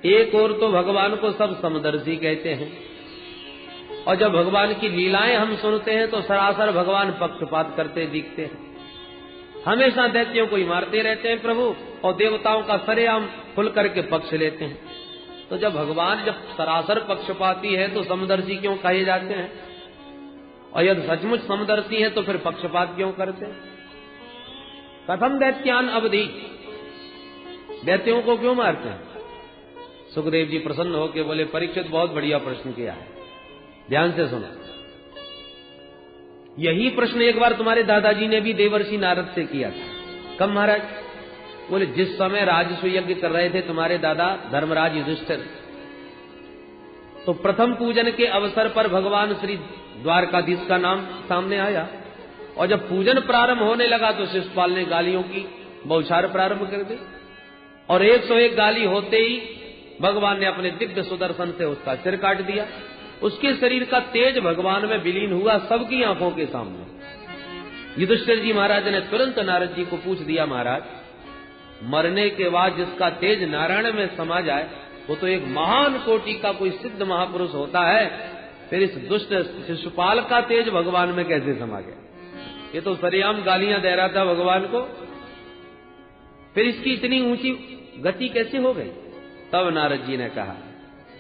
एक और तो भगवान को सब समदर्शी कहते हैं, और जब भगवान की लीलाएं हम सुनते हैं तो सरासर भगवान पक्षपात करते दिखते हैं। हमेशा दैत्यों को ही मारते रहते हैं प्रभु, और देवताओं का सरेआम खुल करके पक्ष लेते हैं। तो जब भगवान जब सरासर पक्षपाती है तो समदर्शी क्यों कहे जाते हैं? और यदि सचमुच समदर्शी है तो फिर पक्षपात क्यों करते हैं? कथम दैत्यान अवधि, दैत्यों को क्यों मारते हैं? सुखदेव जी प्रसन्न होकर बोले, परीक्षित बहुत बढ़िया प्रश्न किया है, ध्यान से सुनो। यही प्रश्न एक बार तुम्हारे दादाजी ने भी देवर्षि नारद से किया था। कब महाराज? बोले जिस समय राजस्व यज्ञ कर रहे थे तुम्हारे दादा धर्मराज युधिष्ठिर, तो प्रथम पूजन के अवसर पर भगवान श्री द्वारकाधीश का नाम सामने आया, और जब पूजन प्रारंभ होने लगा तो शिशुपाल ने गालियों की बौछार प्रारंभ कर दी, और 101 गाली होते ही भगवान ने अपने दिव्य सुदर्शन से उसका सिर काट दिया। उसके शरीर का तेज भगवान में विलीन हुआ सबकी आंखों के सामने। युधिष्ठिर जी महाराज ने तुरंत नारद जी को पूछ दिया, महाराज मरने के बाद जिसका तेज नारायण में समा जाए वो तो एक महान कोटि का कोई सिद्ध महापुरुष होता है, फिर इस दुष्ट शिशुपाल का तेज भगवान में कैसे समा गया? ये तो सरेआम गालियां दे रहा था भगवान को, फिर इसकी इतनी ऊंची गति कैसे हो गई? तब नारद जी ने कहा,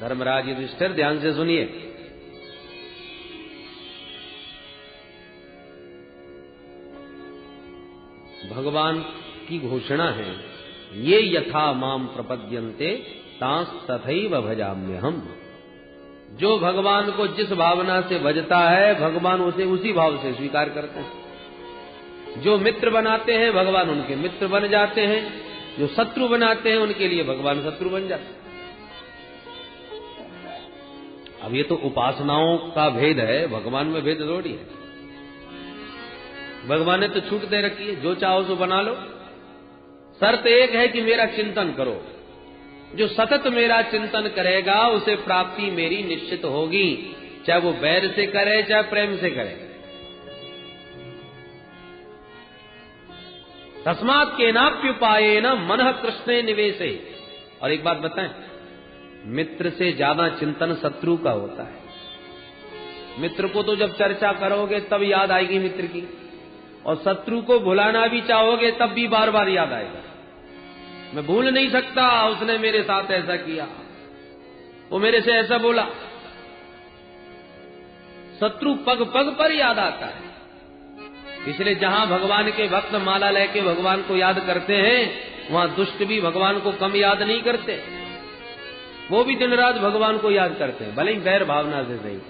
धर्मराज युधिष्ठिर ध्यान से सुनिए, भगवान की घोषणा है, ये यथा माम प्रपद्यन्ते तांस तथैव भजाम्यहम्। जो भगवान को जिस भावना से भजता है भगवान उसे उसी भाव से स्वीकार करते हैं। जो मित्र बनाते हैं भगवान उनके मित्र बन जाते हैं, जो शत्रु बनाते हैं उनके लिए भगवान शत्रु बन जाते हैं। अब ये तो उपासनाओं का भेद है, भगवान में भेद थोड़ी है। भगवान ने तो छूट दे रखी है, जो चाहो सो बना लो। शर्त एक है कि मेरा चिंतन करो, जो सतत मेरा चिंतन करेगा उसे प्राप्ति मेरी निश्चित होगी, चाहे वो बैर से करे चाहे प्रेम से करे। तस्मात् केनाप्युपायेन मनः कृष्णे निवेशे। और एक बात बताएं, मित्र से ज्यादा चिंतन शत्रु का होता है। मित्र को तो जब चर्चा करोगे तब याद आएगी मित्र की, और शत्रु को भुलाना भी चाहोगे तब भी बार बार याद आएगा। मैं भूल नहीं सकता, उसने मेरे साथ ऐसा किया, वो मेरे से ऐसा बोला। शत्रु पग पग पर याद आता है। इसलिए जहां भगवान के भक्त माला लेके भगवान को याद करते हैं वहां दुष्ट भी भगवान को कम याद नहीं करते, वो भी दिन रात भगवान को याद करते हैं, भले ही गैर भावना से सही।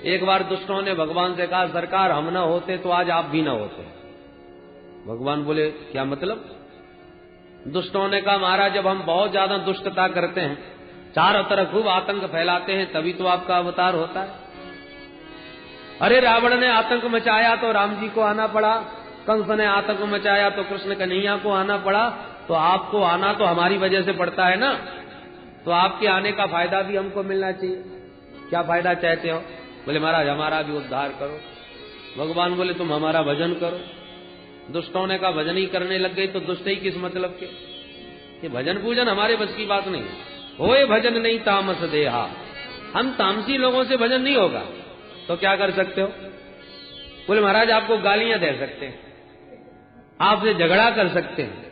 एक बार दुष्टों ने भगवान से कहा, सरकार हम ना होते तो आज आप भी ना होते। भगवान बोले, क्या मतलब? दुष्टों ने कहा, महाराज जब हम बहुत ज्यादा दुष्टता करते हैं, चारों तरफ खूब आतंक फैलाते हैं, तभी तो आपका अवतार होता है। अरे रावण ने आतंक मचाया तो राम जी को आना पड़ा, कंस ने आतंक मचाया तो कृष्ण कन्हैया को आना पड़ा, तो आपको आना तो हमारी वजह से पड़ता है ना, तो आपके आने का फायदा भी हमको मिलना चाहिए। क्या फायदा चाहते हो? बोले महाराज हमारा भी उद्धार करो। भगवान बोले तुम हमारा भजन करो। दुष्टों ने कहा भजन ही करने लग गए तो दुष्ट ही किस मतलब के? ये भजन पूजन हमारे बस की बात नहीं। होए भजन नहीं तामस देहा, हम तामसी लोगों से भजन नहीं होगा। तो क्या कर सकते हो? बोले महाराज आपको गालियां दे सकते हैं, आपसे झगड़ा कर सकते हैं,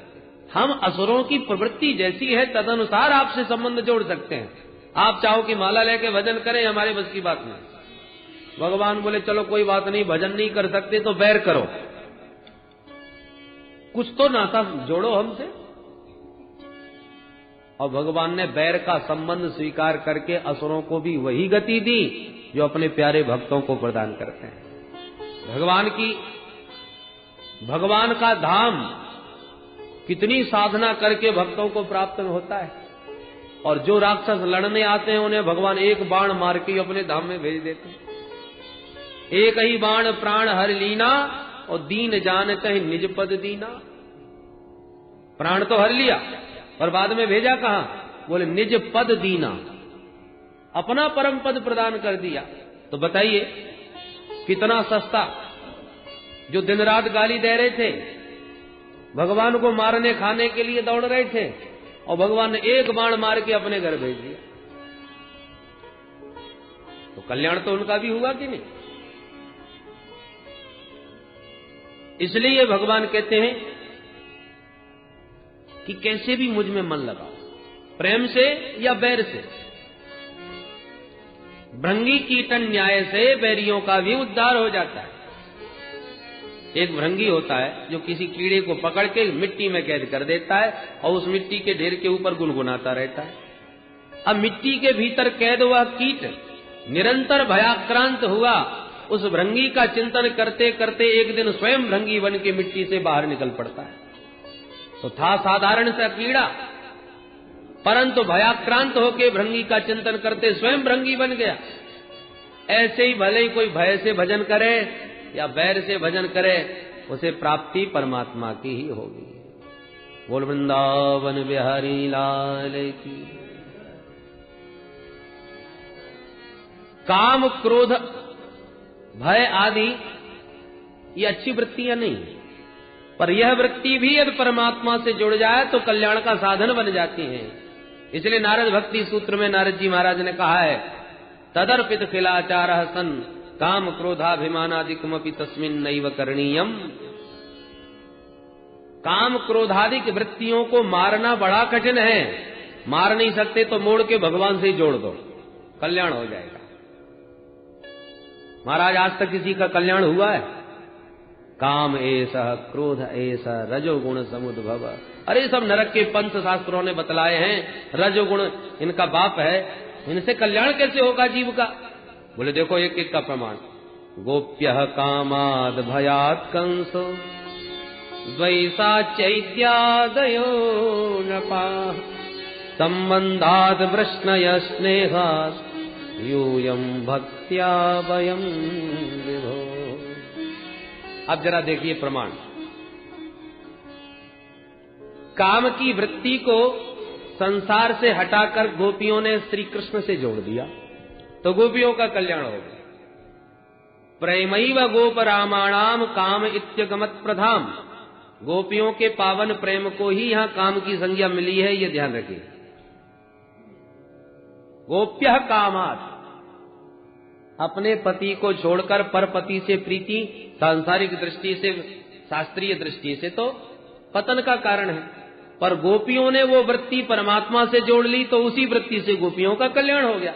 हम असुरों की प्रवृत्ति जैसी है तदनुसार आपसे संबंध जोड़ सकते हैं। आप चाहो कि माला लेके भजन करें, हमारे बस की बात नहीं। भगवान बोले चलो कोई बात नहीं, भजन नहीं कर सकते तो बैर करो, कुछ तो नाता जोड़ो हमसे। और भगवान ने बैर का संबंध स्वीकार करके असुरों को भी वही गति दी जो अपने प्यारे भक्तों को प्रदान करते हैं। भगवान का धाम कितनी साधना करके भक्तों को प्राप्त होता है, और जो राक्षस लड़ने आते हैं उन्हें भगवान एक बाण मार के अपने धाम में भेज देते हैं। एक ही बाण प्राण हर लीना, और दीन जानते हैं निज पद दीना। प्राण तो हर लिया और बाद में भेजा कहां? बोले निज पद दीना, अपना परम पद प्रदान कर दिया। तो बताइए कितना सस्ता। जो दिन रात गाली दे रहे थे, भगवान को मारने खाने के लिए दौड़ रहे थे, और भगवान ने एक बाण मार के अपने घर भेज दिया। तो कल्याण तो उनका भी हुआ कि नहीं? इसलिए भगवान कहते हैं कि कैसे भी मुझ में मन लगाओ, प्रेम से या बैर से। भृंगी कीटन न्याय से बैरियों का भी उद्धार हो जाता है। एक भृंगी होता है जो किसी कीड़े को पकड़ के मिट्टी में कैद कर देता है और उस मिट्टी के ढेर के ऊपर गुनगुनाता रहता है। अब मिट्टी के भीतर कैद हुआ कीट निरंतर भयाक्रांत हुआ, उस भृंगी का चिंतन करते करते एक दिन स्वयं भृंगी बन के मिट्टी से बाहर निकल पड़ता है। तो था साधारण सा कीड़ा, परंतु भयाक्रांत होकर भृंगी का चिंतन करते स्वयं भृंगी बन गया। ऐसे ही भले ही कोई भय से भजन करे या बैर से भजन करे, उसे प्राप्ति परमात्मा की ही होगी। बोल वृंदावन बिहारी लाल की। काम क्रोध भय आदि ये अच्छी वृत्तियां नहीं, पर यह वृत्ति भी यदि परमात्मा से जुड़ जाए तो कल्याण का साधन बन जाती है। इसलिए नारद भक्ति सूत्र में नारद जी महाराज ने कहा है, तदर्पित खिलाचारः सन् काम क्रोधाभिमानादिकमपि तस्मिन् नैव करणीयम्। काम क्रोधादिक वृत्तियों को मारना बड़ा कठिन है। मार नहीं सकते तो मोड़ के भगवान से ही जोड़ दो, कल्याण हो जाएगा। महाराज आज तक किसी का कल्याण हुआ है? काम ऐसा, क्रोध ऐसा, रजोगुण समुद्भव। अरे सब नरक के पंच शास्त्रों ने बतलाए हैं, रजोगुण इनका बाप है, इनसे कल्याण कैसे होगा जीव का? बोले देखो एक एक का प्रमाण। गोप्यः कामाद् भयात् कंसो द्वैसा चैत्यादयो नपाः संबंधात् वृष्णय स्नेहात् यूयम् भक्त्या वयम् विभो। अब जरा देखिए प्रमाण। काम की वृत्ति को संसार से हटाकर गोपियों ने श्री कृष्ण से जोड़ दिया तो गोपियों का कल्याण हो गया। प्रेमैव गोप रामाणाम काम इत्यगमत प्रधाम। गोपियों के पावन प्रेम को ही यहां काम की संज्ञा मिली है, ये ध्यान रखिए। गोप्यः कामात्, अपने पति को छोड़कर पर पति से प्रीति सांसारिक दृष्टि से, शास्त्रीय दृष्टि से तो पतन का कारण है, पर गोपियों ने वो वृत्ति परमात्मा से जोड़ ली तो उसी वृत्ति से गोपियों का कल्याण हो गया।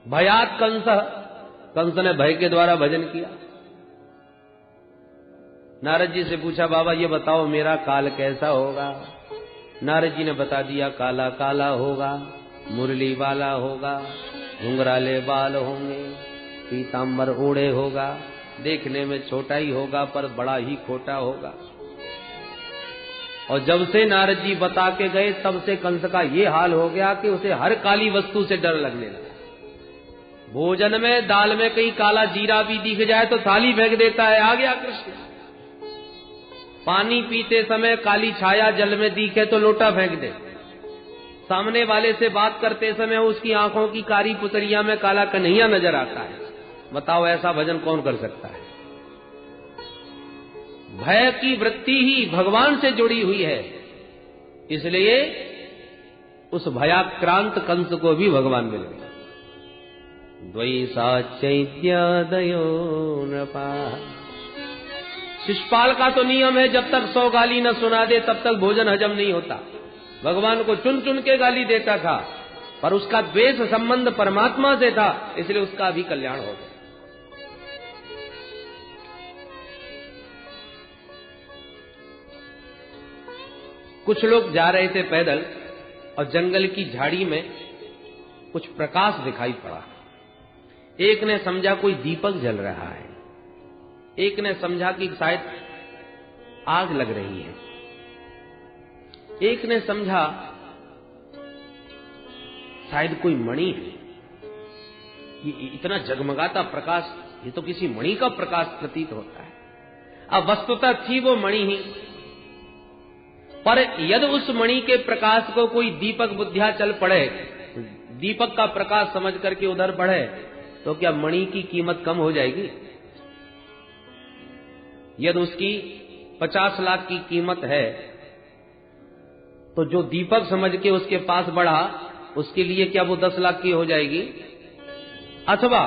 भयात कंस, कंस ने भय के द्वारा भजन किया। नारद जी से पूछा, बाबा ये बताओ मेरा काल कैसा होगा? नारद जी ने बता दिया, काला काला होगा, मुरली वाला होगा, घुंघराले बाल होंगे, पीतांबर ओढ़े होगा, देखने में छोटा ही होगा पर बड़ा ही खोटा होगा। और जब से नारद जी बता के गए तब से कंस का ये हाल हो गया कि उसे हर काली वस्तु से डर लगने लगा। भोजन में दाल में कहीं काला जीरा भी दिख जाए तो थाली फेंक देता है, आ गया कृष्ण। पानी पीते समय काली छाया जल में दिखे तो लोटा फेंक दे। सामने वाले से बात करते समय उसकी आंखों की कारी पुतरिया में काला कन्हैया नजर आता है। बताओ ऐसा भजन कौन कर सकता है? भय की वृत्ति ही भगवान से जुड़ी हुई है, इसलिए उस भयाक्रांत कंस को भी भगवान मिल गए। द्वैसा चैत्यादयो नृपा। शिषपाल का तो नियम है जब तक 100 गाली न सुना दे तब तक भोजन हजम नहीं होता। भगवान को चुन चुन के गाली देता था, पर उसका द्वेष संबंध परमात्मा से था, इसलिए उसका भी कल्याण हो गया। कुछ लोग जा रहे थे पैदल और जंगल की झाड़ी में कुछ प्रकाश दिखाई पड़ा। एक ने समझा कोई दीपक जल रहा है, एक ने समझा कि शायद आग लग रही है, एक ने समझा शायद कोई मणि है। ये इतना जगमगाता प्रकाश, ये तो किसी मणि का प्रकाश प्रतीत होता है। अब वस्तुतः थी वो मणि ही, पर यदि उस मणि के प्रकाश को कोई दीपक बुद्धिया चल पड़े, दीपक का प्रकाश समझ करके उधर बढ़े, तो क्या मणि की कीमत कम हो जाएगी? यदि उसकी 50 लाख की कीमत है तो जो दीपक समझ के उसके पास बढ़ा, उसके लिए क्या वो 10 लाख की हो जाएगी? अथवा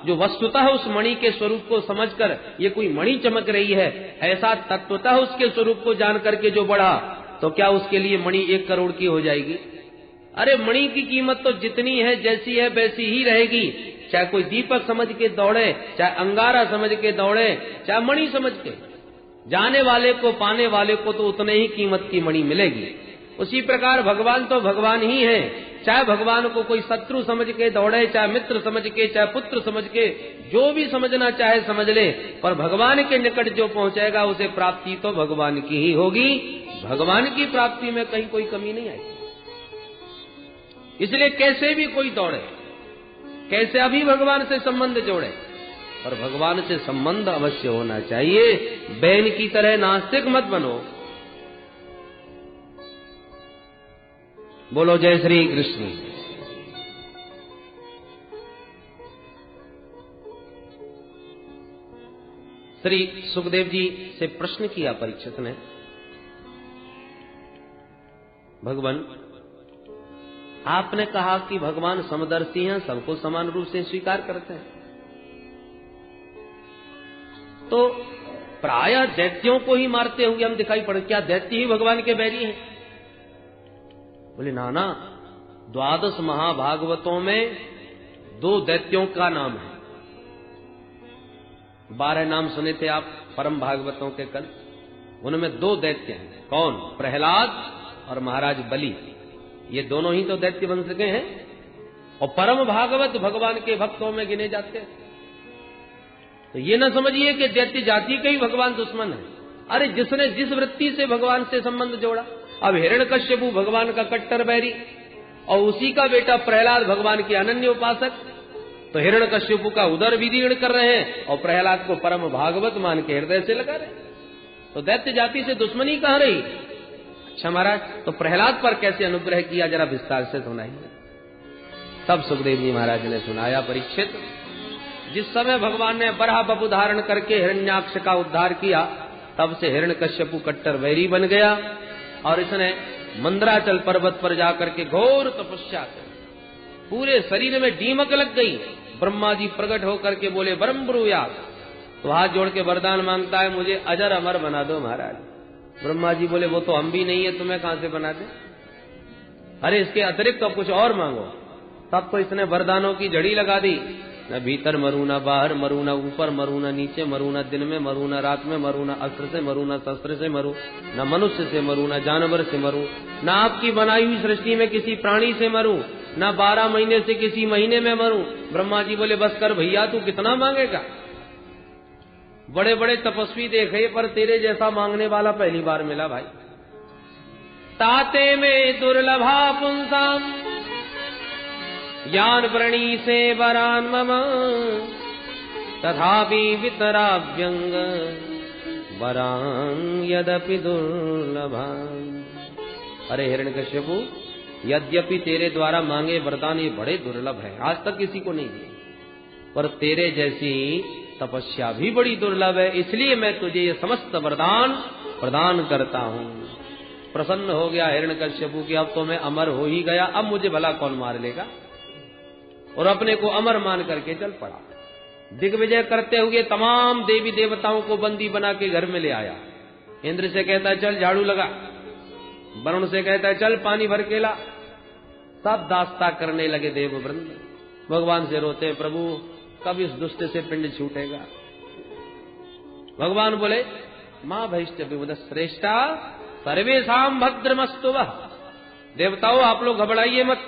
जो वस्तुतः उस मणि के स्वरूप को समझकर ये कोई मणि चमक रही है, ऐसा तत्वतः उसके स्वरूप को जान करके जो बढ़ा, तो क्या उसके लिए मणि 1 करोड़ की हो जाएगी? अरे मणि की कीमत तो जितनी है, जैसी है वैसी ही रहेगी, चाहे कोई दीपक समझ के दौड़े, चाहे अंगारा समझ के दौड़े, चाहे मणि समझ के। जाने वाले को, पाने वाले को तो उतने ही कीमत की मणि मिलेगी। उसी प्रकार भगवान तो भगवान ही है, चाहे भगवान को कोई शत्रु समझ के दौड़े, चाहे मित्र समझ के, चाहे पुत्र समझ के, जो भी समझना चाहे समझ ले, पर भगवान के निकट जो पहुंचेगा उसे प्राप्ति तो भगवान की ही होगी। भगवान की प्राप्ति में कहीं कोई कमी नहीं आएगी। इसलिए कैसे भी कोई दौड़े, कैसे अभी भगवान से संबंध जोड़े, पर भगवान से संबंध अवश्य होना चाहिए। बैन की तरह नास्तिक मत बनो। बोलो जय श्री कृष्ण। श्री सुखदेव जी से प्रश्न किया परीक्षित ने, भगवान आपने कहा कि भगवान समदर्शी हैं, सबको समान रूप से स्वीकार करते हैं, तो प्रायः दैत्यों को ही मारते हुए हम दिखाई पड़े, क्या दैत्य ही भगवान के बैरी हैं? बोले नाना, 12 महाभागवतों में 2 दैत्यों का नाम है। 12 नाम सुने थे आप परम भागवतों के कल, उनमें 2 दैत्य हैं। कौन? प्रहलाद और महाराज बलि। ये दोनों ही तो दैत्य वंश के हैं, और परम भागवत भगवान के भक्तों में गिने जाते हैं। तो ये न समझिए कि दैत्य जाति के ही भगवान दुश्मन है। अरे जिसने जिस वृत्ति से भगवान से संबंध जोड़ा, अब हिरण्यकश्यपु भगवान का कट्टर बैरी और उसी का बेटा प्रहलाद भगवान के अनन्य उपासक, तो हिरण्यकश्यपु का उदर विदीर्ण कर रहे हैं और प्रहलाद को परम भागवत मान के हृदय से लगा रहे हैं। तो दैत्य जाति से दुश्मनी कहां रही? अच्छा महाराज, तो प्रहलाद पर कैसे अनुग्रह किया, जरा विस्तार से सुनाइए। तब सुखदेव जी महाराज ने सुनाया, परीक्षित, जिस समय भगवान ने बराह बपु धारण करके हिरण्याक्ष का उद्धार किया, तब से हिरण्यकश्यपु कट्टर वैरी बन गया और इसने मंदराचल पर्वत पर जाकर के घोर तपस्या की। पूरे शरीर में दीमक लग गई। ब्रह्मा जी प्रकट होकर के बोले ब्रह्म ब्रूयात, तो हाथ जोड़ के वरदान मांगता है, मुझे अजर अमर बना दो महाराज। ब्रह्मा जी बोले वो तो हम भी नहीं है, तुम्हें कहां से बना दे? अरे इसके अतिरिक्त तो कुछ और मांगो। तब तो इसने वरदानों की जड़ी लगा दी, न भीतर मरू, न बाहर मरू, न ऊपर मरू, न नीचे मरू, न दिन में मरू, न रात में मरू, न अस्त्र से मरू, न शस्त्र से मरू, न मनुष्य से मरू, न जानवर से मरू, न आपकी बनाई हुई सृष्टि में किसी प्राणी से मरू, न 12 महीने से किसी महीने में मरू। ब्रह्मा जी बोले बस कर भैया, तू कितना मांगेगा? बड़े बड़े तपस्वी देखे, पर तेरे जैसा मांगने वाला पहली बार मिला भाई। ताते में दुर्लभा पुंसाम ज्ञान व्रणी से वरान मम, तथापि वितराभ्यंग वरान यद्यपि दुर्लभान। अरे हिरण्यकश्यपु, यद्यपि तेरे द्वारा मांगे वरदान ये बड़े दुर्लभ है, आज तक किसी को नहीं दिए, पर तेरे जैसी तपस्या भी बड़ी दुर्लभ है, इसलिए मैं तुझे ये समस्त वरदान प्रदान करता हूं। प्रसन्न हो गया हिरण्यकश्यपु कि अब तो मैं अमर हो ही गया, अब मुझे भला कौन मार लेगा, और अपने को अमर मान करके चल पड़ा। दिग्विजय करते हुए तमाम देवी देवताओं को बंदी बना के घर में ले आया। इंद्र से कहता है चल झाड़ू लगा, वरुण से कहता है चल पानी भर के ला। सब दास्ता करने लगे देववृंद। भगवान से रोते हैं, प्रभु कब इस दुष्ट से पिंड छूटेगा? भगवान बोले मां भैष्ट विबुध श्रेष्ठा सर्वेशाम भद्रमस्तु वः। देवताओं आप लोग घबराइए मत,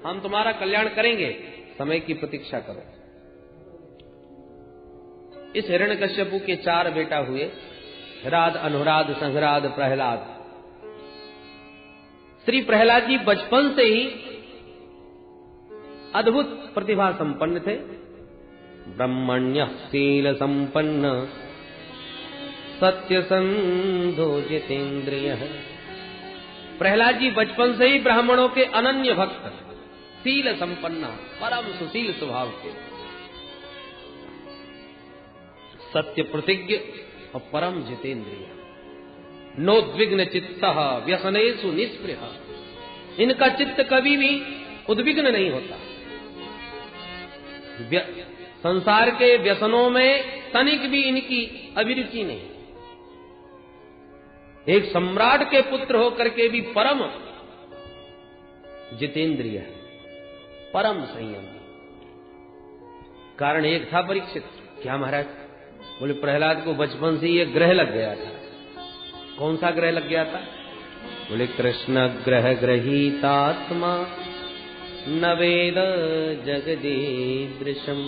हम तुम्हारा कल्याण करेंगे, समय की प्रतीक्षा करो। इस हिरण्यकश्यपु के 4 बेटा हुए, हिराद, अनुराद, संघराद, प्रहलाद। श्री प्रहलाद जी बचपन से ही अद्भुत प्रतिभा संपन्न थे। ब्रह्मण्य शील संपन्न सत्य संधो जितेंद्रिय। प्रहलाद जी बचपन से ही ब्राह्मणों के अनन्य भक्त, शील संपन्न, परम सुशील स्वभाव के, सत्य प्रतिज्ञ और परम जितेंद्रिय। नोद्विग्न चित्तः व्यसनेषु निस्पृह। इनका चित्त कभी भी उद्विग्न नहीं होता, संसार के व्यसनों में तनिक भी इनकी अभिरुचि नहीं। एक सम्राट के पुत्र होकर के भी परम जितेंद्रिय है, परम संयम। कारण एक था परीक्षित। क्या महाराज? बोले प्रहलाद को बचपन से ये ग्रह लग गया था। कौन सा ग्रह लग गया था? बोले कृष्ण ग्रह ग्रहीतात्मा न वेद जगदीदृशम।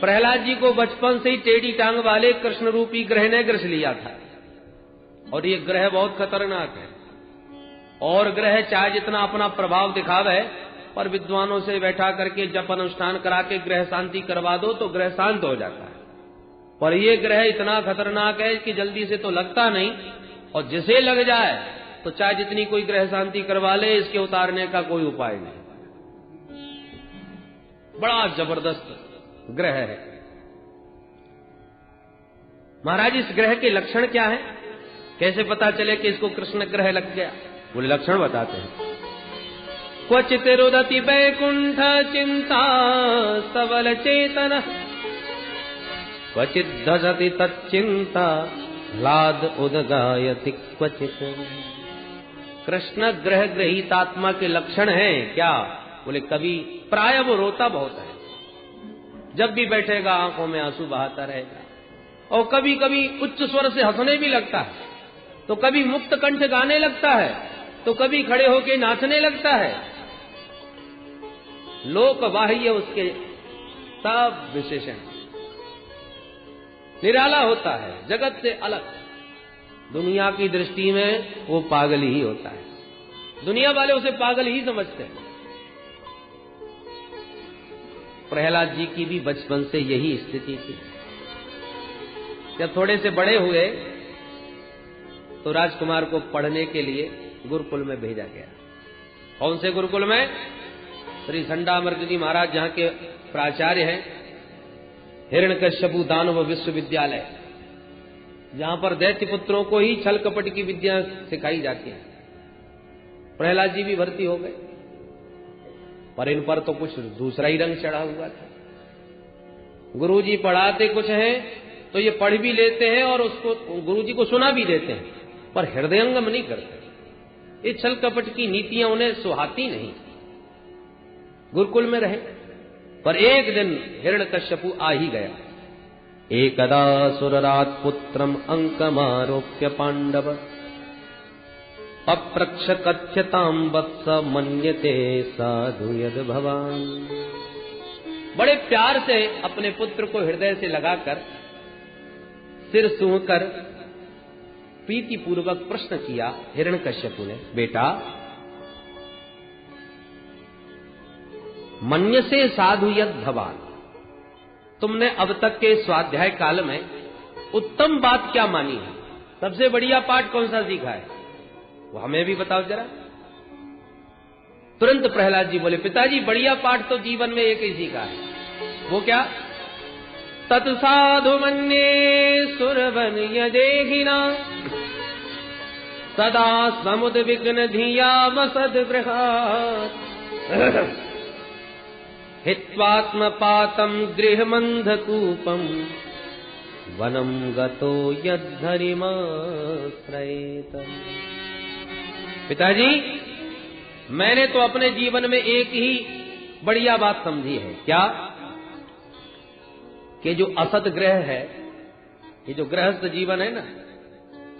प्रहलाद जी को बचपन से ही टेढ़ी टांग वाले कृष्ण रूपी ग्रह ने ग्रस लिया था, और ये ग्रह बहुत खतरनाक है। और ग्रह चाहे जितना अपना प्रभाव दिखावे, पर विद्वानों से बैठा करके जप अनुष्ठान करा के ग्रह शांति करवा दो तो ग्रह शांत हो जाता है। पर ये ग्रह इतना खतरनाक है कि जल्दी से तो लगता नहीं, और जिसे लग जाए तो चाहे जितनी कोई ग्रह शांति करवा ले, इसके उतारने का कोई उपाय नहीं। बड़ा जबरदस्त ग्रह है। महाराज इस ग्रह के लक्षण क्या है? कैसे पता चले कि इसको कृष्ण ग्रह लग गया? बोले लक्षण बताते हैं। क्वचित रुदति वैकुंठ चिंता सबल चेतन, क्वचित धजति तच्चिंता लाद उदगायति क्वचित। कृष्ण ग्रह ग्रहीतात्मा के लक्षण हैं क्या? बोले कभी प्राय वो रोता बहुत है, जब भी बैठेगा आंखों में आंसू बहाता रहेगा, और कभी कभी उच्च स्वर से हंसने भी लगता है, तो कभी मुक्त कंठ गाने लगता है, तो कभी खड़े होके नाचने लगता है। लोक बाह्य उसके सब विशेषण, निराला होता है, जगत से अलग। दुनिया की दृष्टि में वो पागल ही होता है, दुनिया वाले उसे पागल ही समझते हैं। प्रहलाद जी की भी बचपन से यही स्थिति थी। जब थोड़े से बड़े हुए तो राजकुमार को पढ़ने के लिए गुरुकुल में भेजा गया। कौन से गुरुकुल में? श्री संडामर्क जी महाराज जहां के प्राचार्य हैं, हिरण्यकश्यपु दानव विश्वविद्यालय, जहां पर दैत्य पुत्रों को ही छल कपट की विद्या सिखाई जाती है। प्रहलाद जी भी भर्ती हो गए, पर इन पर तो कुछ दूसरा ही रंग चढ़ा हुआ था। गुरुजी पढ़ाते कुछ हैं तो ये पढ़ भी लेते हैं और उसको गुरुजी को सुना भी देते हैं, पर हृदयंगम नहीं करते। ये छल कपट की नीतियां उन्हें सुहाती नहीं। गुरुकुल में रहे, पर एक दिन हिरण्यकश्यपु आ ही गया। एकदा सुररात पुत्रम अंकमारोप्य पांडव अप्रक्ष कथ्यताम वत्स मन्यते साधु यद भवान। बड़े प्यार से अपने पुत्र को हृदय से लगाकर सिर सूंघकर प्रीति पूर्वक प्रश्न किया हिरण्यकश्यपु ने, बेटा मन्य से साधु यद भवान, तुमने अब तक के स्वाध्याय काल में उत्तम बात क्या मानी है? सबसे बढ़िया पाठ कौन सा सीखा है? वो हमें भी बताओ जरा। तुरंत प्रहलाद जी बोले, पिताजी बढ़िया पाठ तो जीवन में एक ही सीखा है। वो क्या? तत्साधु मन्ये सुरवन यदेहिना सदा समुद्विग्न धिया वसद्गृहात् हित्वात्मपातं गृहमन्धकूपं वनं गतो यद्धरिमाश्रयेत। पिताजी मैंने तो अपने जीवन में एक ही बढ़िया बात समझी है। क्या? कि जो असत ग्रह है, ये जो गृहस्थ जीवन है ना,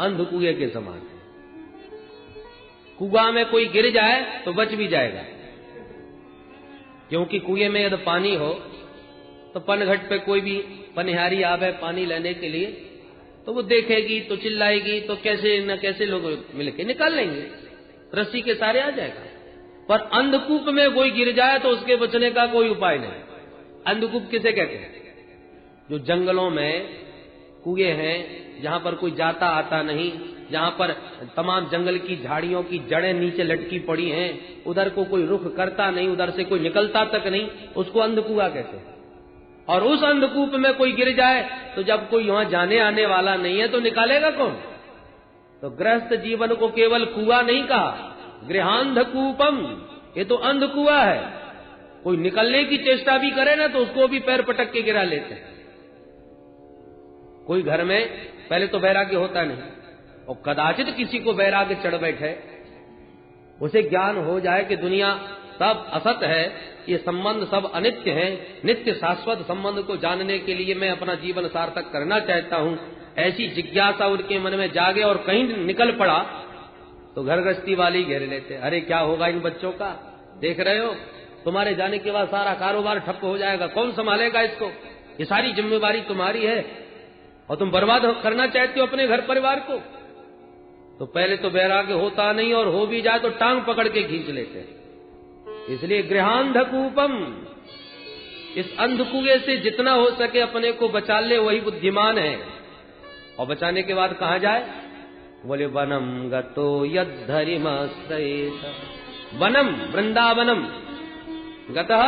अंधकुएं के समान है। कुआं में कोई गिर जाए तो बच भी जाएगा, क्योंकि कुएं में यदि पानी हो तो पनघट पे कोई भी पनिहारी आवे पानी लेने के लिए, तो वो देखेगी तो चिल्लाएगी, तो कैसे न कैसे लोग मिलके निकाल लेंगे, रस्सी के सारे आ जाएगा। पर अंधकूप में कोई गिर जाए तो उसके बचने का कोई उपाय नहीं। अंधकूप किसे कहते हैं? जो जंगलों में कुएं हैं, जहां पर कोई जाता आता नहीं, जहां पर तमाम जंगल की झाड़ियों की जड़ें नीचे लटकी पड़ी हैं, उधर को कोई रुख करता नहीं, उधर से कोई निकलता तक नहीं, उसको अंधकुआ कहते हैं। और उस अंधकूप में कोई गिर जाए तो जब कोई वहां जाने आने वाला नहीं है तो निकालेगा कौन? तो गृहस्थ जीवन को केवल कुआं नहीं कहा, गृहांधकूपम, ये तो अंध कुआं है। कोई निकलने की चेष्टा भी करे ना तो उसको भी पैर पटक के गिरा लेते हैं। कोई घर में पहले तो वैराग्य होता नहीं, और कदाचित किसी को वैराग्य चढ़ बैठे, उसे ज्ञान हो जाए कि दुनिया सब असत है, ये संबंध सब अनित्य है, नित्य शाश्वत संबंध को जानने के लिए मैं अपना जीवन सार्थक करना चाहता हूं, ऐसी जिज्ञासा उनके मन में जागे और कहीं निकल पड़ा तो घर गृहस्थी वाली घेर लेते। अरे क्या होगा इन बच्चों का, देख रहे हो, तुम्हारे जाने के बाद सारा कारोबार ठप्प हो जाएगा, कौन संभालेगा इसको, ये सारी जिम्मेवारी तुम्हारी है और तुम बर्बाद करना चाहते हो अपने घर परिवार को। तो पहले तो वैराग्य होता नहीं, और हो भी जाए तो टांग पकड़ के खींच लेते। इसलिए गृहांधकूपम, इस अंधकुएं से जितना हो सके अपने को बचा ले, वही बुद्धिमान है। और बचाने के बाद कहां जाए, बोले वनम गतो यद्धरिमाश्रयेत, वनम वृंदावनम, गतः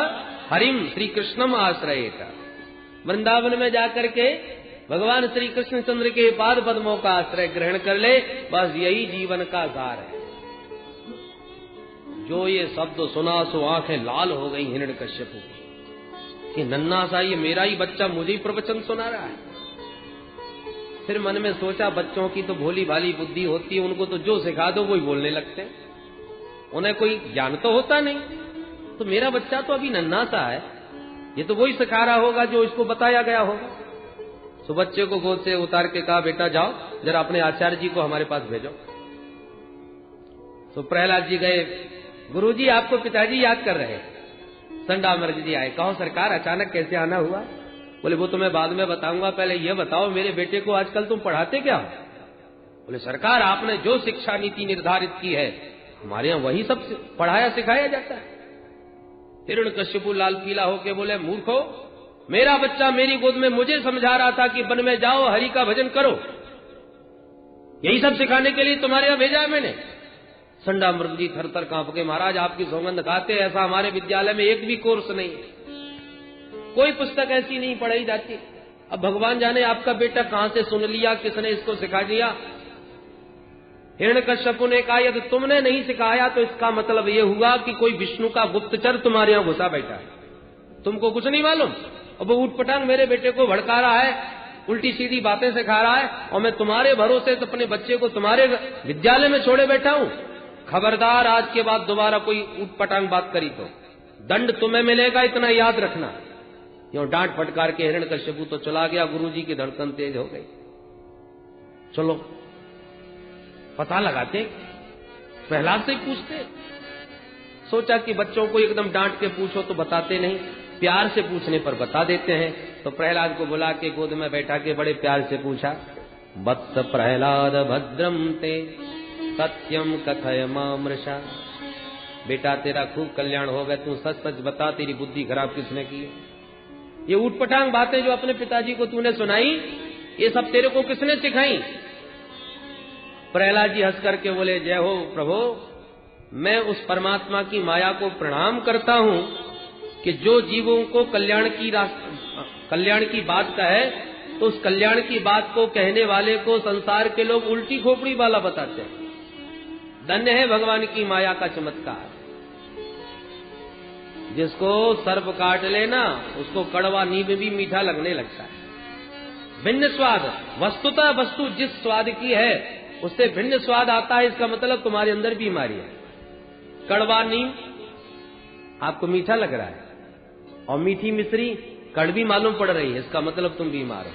हरिम श्री कृष्णम आश्रयेत, वृंदावन में जाकर के भगवान श्री कृष्ण चंद्र के पाद पद्मों का आश्रय ग्रहण कर ले, बस यही जीवन का सार है। जो ये शब्द सुना सो आंखें लाल हो गई हिरण्यकश्यप की, नन्ना सा ये मेरा ही बच्चा मुझे ही प्रवचन सुना रहा है। फिर मन में सोचा, बच्चों की तो भोली भाली बुद्धि होती है, उनको तो जो सिखा दो वही बोलने लगते हैं, उन्हें कोई ज्ञान तो होता नहीं। तो मेरा बच्चा तो अभी नन्ना सा है, ये तो वही सिखा रहा होगा जो इसको बताया गया होगा। तो बच्चे को गोद से उतार के कहा, बेटा जाओ जरा अपने आचार्य जी को हमारे पास भेजो। तो प्रहलाद जी गए, गुरुजी आपको पिताजी याद कर रहे। संडामर्ग जी आए, कहो सरकार अचानक कैसे आना हुआ? बोले वो तो मैं बाद में बताऊंगा, पहले ये बताओ मेरे बेटे को आजकल तुम पढ़ाते क्या हो? बोले सरकार आपने जो शिक्षा नीति निर्धारित की है हमारे यहाँ वही सब पढ़ाया सिखाया जाता है। हिरण्यकश्यपु लाल पीला होके बोले, मूर्खो, मेरा बच्चा मेरी गोद में मुझे समझा रहा था कि वन में जाओ हरि का भजन करो, यही सब सिखाने के लिए तुम्हारे यहाँ भेजा है मैंने। संडामृग जी थर थर कांप के, महाराज आपकी सौगंध खाते, ऐसा हमारे विद्यालय में एक भी कोर्स नहीं है, कोई पुस्तक ऐसी नहीं पढ़ाई जाती। अब भगवान जाने आपका बेटा कहां से सुन लिया, किसने इसको सिखा दिया। हिरण्यकश्यपु ने कहा, यदि तुमने नहीं सिखाया तो इसका मतलब ये हुआ कि कोई विष्णु का गुप्तचर तुम्हारे यहां घुसा बैठा है, तुमको कुछ नहीं मालूम। अब वो ऊटपटांग मेरे बेटे को भड़का रहा है, उल्टी सीधी बातें सिखा रहा है, और मैं तुम्हारे भरोसे तो अपने बच्चे को तुम्हारे विद्यालय में छोड़े बैठा हूं। खबरदार आज के बाद दोबारा कोई ऊटपटांग बात करी तो दंड तुम्हें मिलेगा, इतना याद रखना। यूं डांट फटकार के हिरण्यकश्यपु तो चला गया। गुरुजी की धड़कन तेज हो गई। चलो पता लगाते, प्रहलाद से पूछते। सोचा कि बच्चों को एकदम डांट के पूछो तो बताते नहीं, प्यार से पूछने पर बता देते हैं। तो प्रहलाद को बुला के गोद में बैठा के बड़े प्यार से पूछा, वत्स प्रहलाद भद्रम ते सत्यम कथय मामृषा, बेटा तेरा खूब कल्याण हो गया, तू सच सच बता, तेरी बुद्धि खराब किसने की? ये ऊटपटांग बातें जो अपने पिताजी को तूने सुनाई, ये सब तेरे को किसने सिखाई? प्रहलाद जी हंस करके बोले, जय हो प्रभु, मैं उस परमात्मा की माया को प्रणाम करता हूं कि जो जीवों को कल्याण की बात कहे तो उस कल्याण की बात को कहने वाले को संसार के लोग उल्टी खोपड़ी वाला बताते हैं। धन्य है भगवान की माया का चमत्कार। जिसको सर्प काट लेना उसको कड़वा नींब भी मीठा लगने लगता है। भिन्न स्वाद, वस्तुतः वस्तु जिस स्वाद की है उससे भिन्न स्वाद आता है, इसका मतलब तुम्हारे अंदर बीमारी है। कड़वा नींब आपको मीठा लग रहा है और मीठी मिश्री कड़वी मालूम पड़ रही है, इसका मतलब तुम बीमार हो।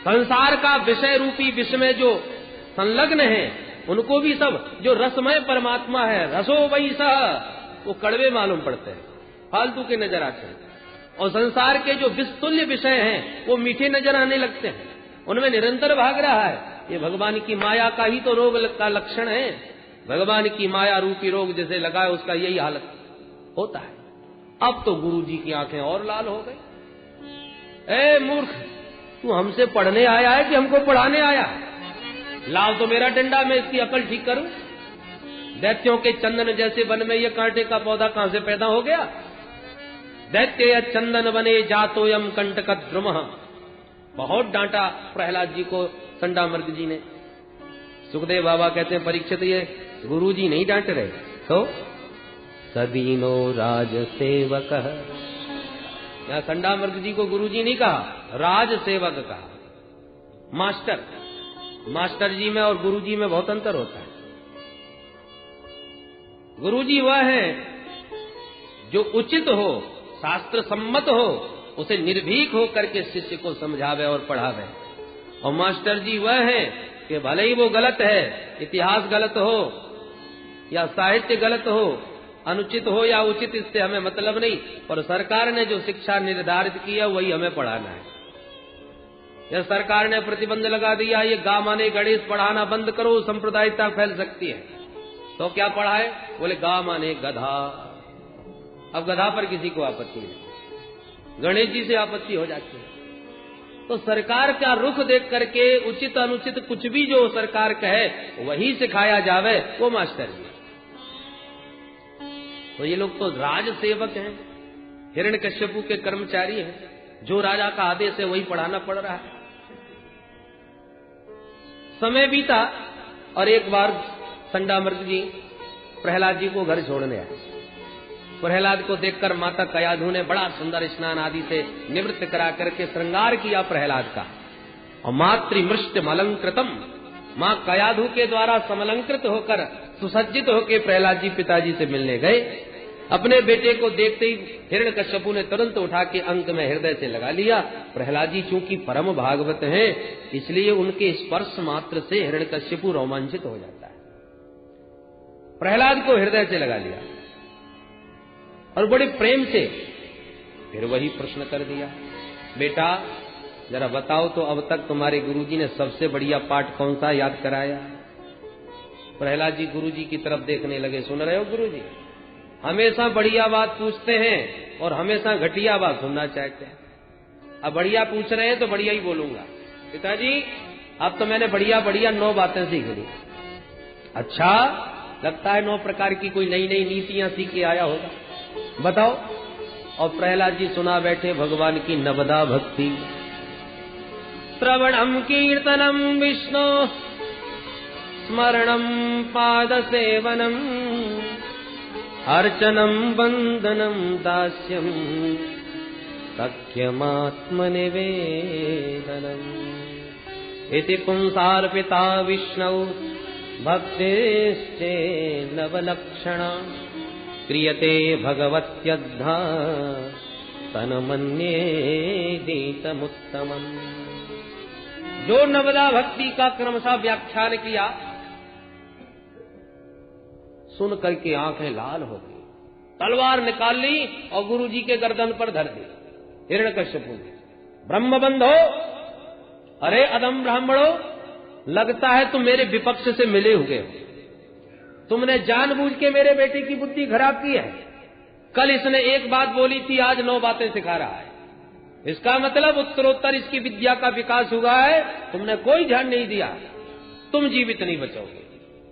संसार का विषय रूपी विषय में जो संलग्न है उनको भी सब जो रसमय परमात्मा है, रसो वही सह, वो कड़वे मालूम पड़ते हैं, फालतू के नजर आते हैं। और संसार के जो विस्तुल्य विषय हैं वो मीठे नजर आने लगते हैं, उनमें निरंतर भाग रहा है। ये भगवान की माया का ही तो रोग का लक्षण है। भगवान की माया रूपी रोग जैसे लगा है उसका यही हालत होता है। अब तो गुरु जी की आंखें और लाल हो गई। ए मूर्ख, तू हमसे पढ़ने आया है कि हमको पढ़ाने आया? लाओ तो मेरा डंडा, मैं इसकी अकल ठीक करूं। दैत्यों के चंदन जैसे वन में ये कांटे का पौधा कहां से पैदा हो गया? दैत्य चंदन बने जातो यम कंटक द्रुमः। बहुत डांटा प्रहलाद जी को संडामर्ग जी ने। सुखदेव बाबा कहते हैं परीक्षित ये गुरुजी नहीं डांट रहे, तो सदीनो राज सेवक, या संडामर्ग जी को गुरुजी नहीं कहा, राज सेवक कहा। मास्टर, मास्टर जी में और गुरुजी में बहुत अंतर होता है। गुरुजी वह है जो उचित हो, शास्त्र सम्मत हो, उसे निर्भीक हो करके शिष्य को समझावे और पढ़ावे। और मास्टर जी वह है कि भले ही वो गलत है, इतिहास गलत हो या साहित्य गलत हो, अनुचित हो या उचित, इससे हमें मतलब नहीं, पर सरकार ने जो शिक्षा निर्धारित की है वही हमें पढ़ाना है। या सरकार ने प्रतिबंध लगा दिया ये गा माने गणेश पढ़ाना बंद करो, सांप्रदायिकता फैल सकती है, तो क्या पढ़ाए? बोले गा माने गधा। अब गधा पर किसी को आपत्ति नहीं, गणेश जी से आपत्ति हो जाती है। तो सरकार का रुख देख करके उचित अनुचित कुछ भी जो सरकार कहे वही सिखाया जावे, वो मास्टर जी। तो ये लोग तो राज सेवक हैं, हिरण्यकश्यपु के कर्मचारी हैं, जो राजा का आदेश है वही पढ़ाना पड़ रहा है। समय बीता और एक बार संडामर्ग जी प्रहलाद जी को घर छोड़ने आए। प्रहलाद को देखकर माता कयाधु ने बड़ा सुंदर स्नान आदि से निवृत्त करा करके श्रृंगार किया प्रहलाद का, और मातृमृष्ट मलंकृतम, मां कयाधु के द्वारा समलंकृत होकर सुसज्जित होकर प्रहलाद जी पिताजी से मिलने गए। अपने बेटे को देखते ही हिरण्यकश्यपु ने तुरंत उठा के अंक में हृदय से लगा लिया। प्रहलाद जी चूंकि परम भागवत हैं, इसलिए उनके स्पर्श मात्र से हिरण्यकश्यपु रोमांचित हो जाता है। प्रहलाद को हृदय से लगा लिया और बड़े प्रेम से फिर वही प्रश्न कर दिया, बेटा जरा बताओ तो अब तक तुम्हारे गुरुजी ने सबसे बढ़िया पाठ कौन सा याद कराया? प्रहलाद जी गुरुजी की तरफ देखने लगे। सुन रहे हो गुरुजी, हमेशा बढ़िया बात पूछते हैं और हमेशा घटिया बात सुनना चाहते हैं। अब बढ़िया पूछ रहे हैं तो बढ़िया ही बोलूंगा। पिताजी अब तो मैंने बढ़िया बढ़िया 9 बातें सीख ली। अच्छा, लगता है 9 प्रकार की कोई नई नई नीतियां सीख के आया होगा, बताओ। और प्रहलाद जी सुना बैठे भगवान की नवदा भक्ति। श्रवणम कीर्तनम विष्णु स्मरणम पाद सेवनम अर्चनम वंदनम दास्यम सख्यमात्मनिवेदनम इति पुंसार्पिता विष्णु भक्तिश्चे नवलक्षणा क्रियते भगवत्यद्धा तन्मन्ये गीतमुत्तमम्। जो नवदा भक्ति का क्रमशः व्याख्यान किया, सुन करके आंखें लाल हो गई, तलवार निकाल ली और गुरुजी के गर्दन पर धर दी। हिरण्यकश्यपु ने, ब्रह्म बंधो, अरे अदम ब्राह्मणो, लगता है तुम मेरे विपक्ष से मिले हुए हो। तुमने जानबूझ के मेरे बेटे की बुद्धि खराब की है। कल इसने एक बात बोली थी, आज 9 बातें सिखा रहा है। इसका मतलब उत्तरोत्तर इसकी विद्या का विकास हुआ है, तुमने कोई ध्यान नहीं दिया, तुम जीवित नहीं बचोगे।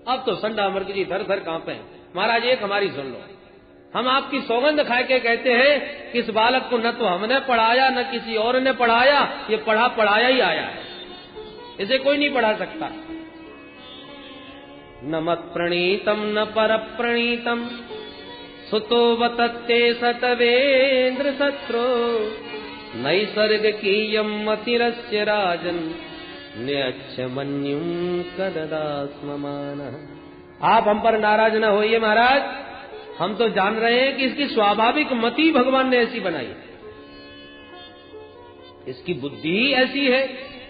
अब तो संडामर्ग जी थर थर कांपे। महाराज एक हमारी सुन लो, हम आपकी सौगंध खा के कहते हैं कि इस बालक को न तो हमने पढ़ाया न किसी और ने पढ़ाया, ये पढ़ाया ही आया है, इसे कोई नहीं पढ़ा सकता। न मत प्रणीतम न पर प्रणीतम सुतो वतत्ते सतवेन्द्र सत्रो नैसर्ग कीयम मतिरस्य राजन न्यच्छमन्युं कददास्ममानः। आप हम पर नाराज न होइए महाराज, हम तो जान रहे हैं कि इसकी स्वाभाविक मति भगवान ने ऐसी बनाई, इसकी बुद्धि ही ऐसी है।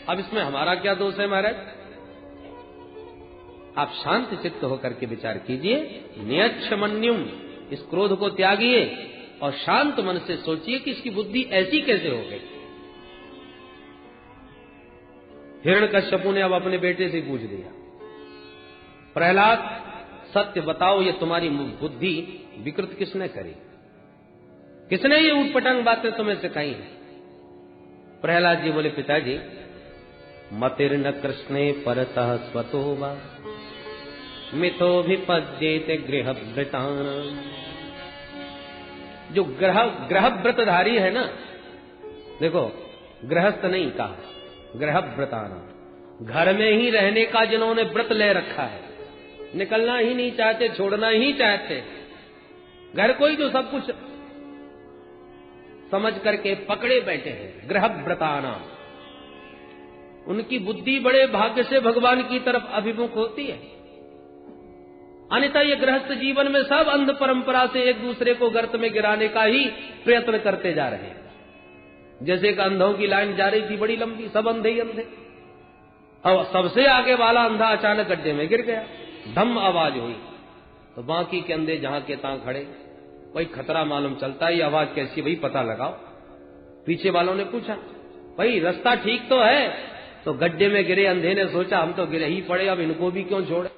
अब इसमें हमारा क्या दोष है महाराज? आप शांत चित्त होकर के विचार कीजिए। न्यच्छमन्युम, इस क्रोध को त्यागिए और शांत मन से सोचिए कि इसकी बुद्धि ऐसी कैसे हो गई। हिरण्यकश्यपु ने अब अपने बेटे से पूछ दिया, प्रहलाद सत्य बताओ, ये तुम्हारी बुद्धि विकृत किसने करी? किसने ये ऊटपटांग बातें तुम्हें सिखाई हैं? प्रहलाद जी बोले, पिताजी मतिर्न कृष्णे परतः स्वतो वा मिथोभिपद्येते गृहभृतान। जो ग्रहव्रतधारी है ना, देखो गृहस्थ नहीं कहा, गृहव्रतान, घर में ही रहने का जिन्होंने व्रत ले रखा है, निकलना ही नहीं चाहते, छोड़ना ही चाहते, घर को ही जो सब कुछ समझ करके पकड़े बैठे हैं, गृह व्रताना, उनकी बुद्धि बड़े भाग्य से भगवान की तरफ अभिमुख होती है। अन्यथा ये गृहस्थ जीवन में सब अंध परंपरा से एक दूसरे को गर्त में गिराने का ही प्रयत्न करते जा रहे हैं। जैसे एक अंधों की लाइन जा रही थी बड़ी लंबी, सब अंधे ही अंधे, और सबसे आगे वाला अंधा अचानक गड्ढे में गिर गया, धम आवाज हुई, तो बाकी के अंधे जहां के तहां खड़े, वही खतरा मालूम चलता है, ये आवाज कैसी भाई पता लगाओ। पीछे वालों ने पूछा, भाई रास्ता ठीक तो है? तो गड्ढे में गिरे अंधे ने सोचा हम तो गिरे ही पड़े, अब इनको भी क्यों छोड़े।